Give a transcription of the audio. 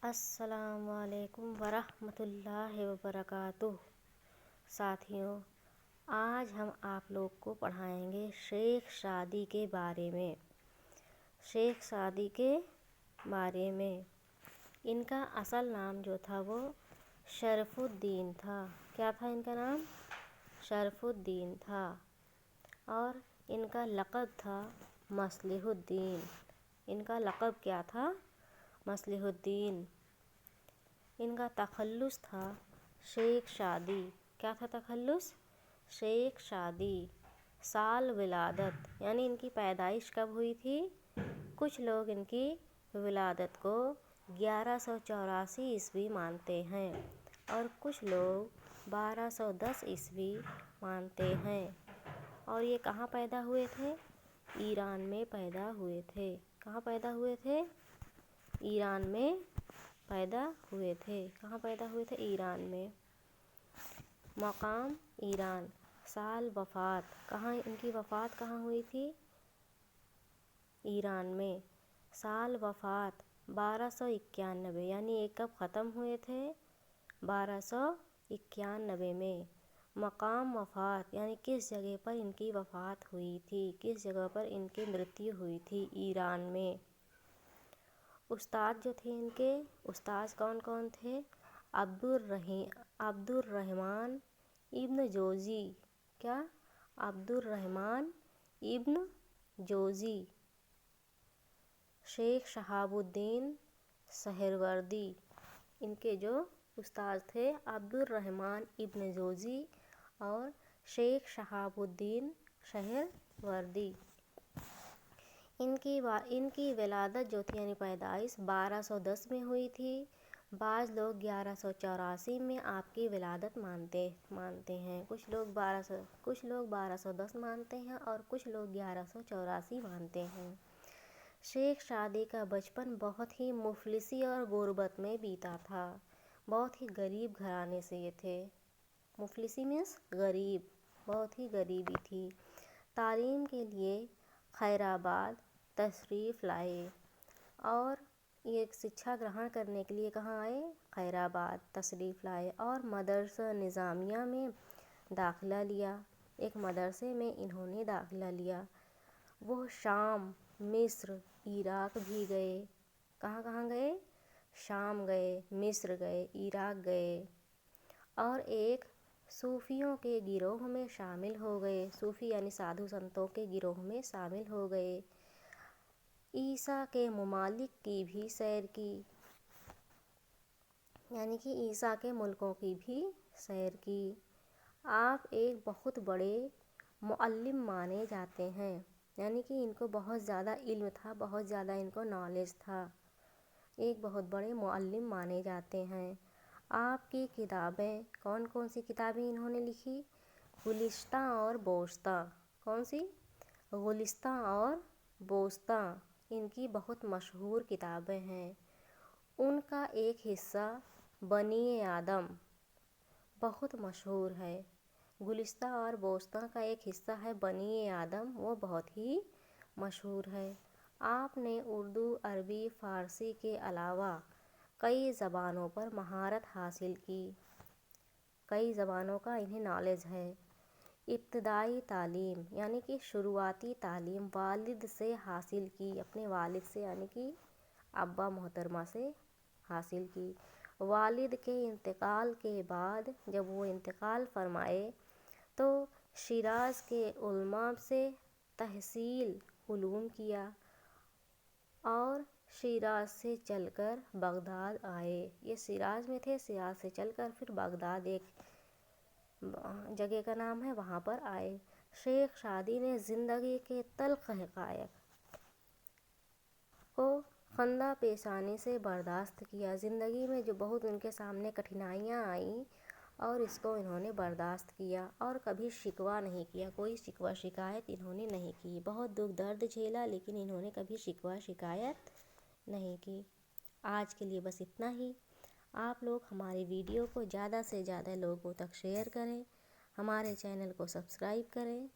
السلام علیکم ورحمۃ اللہ وبرکاتہ۔ ساتھیوں، آج ہم آپ لوگ کو پڑھائیں گے شیخ سعدی کے بارے میں۔ شیخ سعدی کے بارے میں ان کا اصل نام جو تھا وہ شرف الدین تھا۔ کیا تھا ان کا نام؟ شرف الدین تھا، اور ان کا لقب تھا مصلح الدین۔ ان کا لقب کیا تھا؟ مصلح الدین۔ ان کا تخلص تھا شیخ سعدی۔ کیا تھا تخلص؟ شیخ سعدی۔ سال ولادت یعنی ان کی پیدائش کب ہوئی تھی؟ کچھ لوگ ان کی ولادت کو 1184 عیسوی مانتے ہیں اور کچھ لوگ 1210 عیسوی مانتے ہیں۔ اور یہ کہاں پیدا ہوئے تھے؟ ایران میں پیدا ہوئے تھے۔ کہاں پیدا ہوئے تھے؟ ایران میں پیدا ہوئے تھے۔ کہاں پیدا ہوئے تھے؟ ایران میں۔ مقام ایران۔ سال وفات، کہاں ان کی وفات کہاں ہوئی تھی؟ ایران میں۔ سال وفات 1291، یعنی یہ کب ختم ہوئے تھے؟ 1291 میں۔ مقام وفات یعنی کس جگہ پر ان کی وفات ہوئی تھی، کس جگہ پر ان کی مرتیو ہوئی تھی؟ ایران میں۔ استاد جو تھے ان کے، استاد کون کون تھے؟ عبدالرحمن ابن جوزی۔ کیا؟ عبدالرحمن ابن جوزی۔ شیخ شہاب الدین سہروردی۔ ان کے جو استاد تھے عبدالرحمن ابن جوزی اور شیخ شہاب الدین سہروردی۔ ان کی ولادت جو تھی یعنی پیدائش 1210 میں ہوئی تھی۔ بعض لوگ 1184 میں آپ کی ولادت مانتے ہیں۔ کچھ لوگ 1210 مانتے ہیں اور کچھ لوگ 1184 مانتے ہیں۔ شیخ سعدی کا بچپن بہت ہی مفلسی اور غربت میں بیتا تھا۔ بہت ہی غریب گھرانے سے یہ تھے۔ مفلسی مینس غریب، بہت ہی غریبی تھی۔ تعلیم کے لیے خیرآباد تشریف لائے اور یہ شکشا گرہن کرنے کے لیے کہاں آئے؟ خیرآباد تشریف لائے اور مدرسہ نظامیہ میں داخلہ لیا۔ ایک مدرسے میں انہوں نے داخلہ لیا۔ وہ شام، مصر، عراق بھی گئے۔ کہاں کہاں گئے؟ شام گئے، مصر گئے، عراق گئے، اور ایک صوفیوں کے گروہ میں شامل ہو گئے۔ صوفی یعنی سادھو سنتوں کے گروہ میں شامل ہو گئے۔ عیسیٰ کے ممالک کی بھی سیر کی، یعنی کہ عیسیٰ کے ملکوں کی بھی سیر کی۔ آپ ایک بہت بڑے معلم مانے جاتے ہیں، یعنی کہ ان کو بہت زیادہ علم تھا، بہت زیادہ ان کو نالج تھا۔ ایک بہت بڑے معلم مانے جاتے ہیں۔ آپ کی کتابیں، کون کون سی کتابیں انہوں نے لکھی؟ گلستاں اور بوستاں۔ کون سی؟ گلستاں اور بوستاں ان کی بہت مشہور کتابیں ہیں۔ ان کا ایک حصہ بنی آدم بہت مشہور ہے۔ گلستاں اور بوستاں کا ایک حصہ ہے بنی آدم، وہ بہت ہی مشہور ہے۔ آپ نے اردو، عربی، فارسی کے علاوہ کئی زبانوں پر مہارت حاصل کی۔ کئی زبانوں کا انہیں نالج ہے۔ ابتدائی تعلیم یعنی کہ شروعاتی تعلیم والد سے حاصل کی، اپنے والد سے یعنی کہ ابا محترمہ سے حاصل کی۔ والد کے انتقال کے بعد جب وہ انتقال فرمائے تو شیراز کے علماء سے تحصیل علوم کیا اور شیراز سے چل کر بغداد آئے۔ یہ شیراز میں تھے، شیراز سے چل کر پھر بغداد ایک جگہ کا نام ہے، وہاں پر آئے۔ شیخ سعدی نے زندگی کے تلخ حقائق کو خندہ پیشانی سے برداشت کیا۔ زندگی میں جو بہت ان کے سامنے کٹھنائیاں آئیں اور اس کو انہوں نے برداشت کیا اور کبھی شکوہ نہیں کیا، کوئی شکوہ شکایت انہوں نے نہیں کی۔ بہت دکھ درد جھیلا لیکن انہوں نے کبھی شکوہ شکایت نہیں کی۔ آج کے لیے بس اتنا ہی۔ آپ لوگ ہماری ویڈیو کو زیادہ سے زیادہ لوگوں تک شیئر کریں، ہمارے چینل کو سبسکرائب کریں۔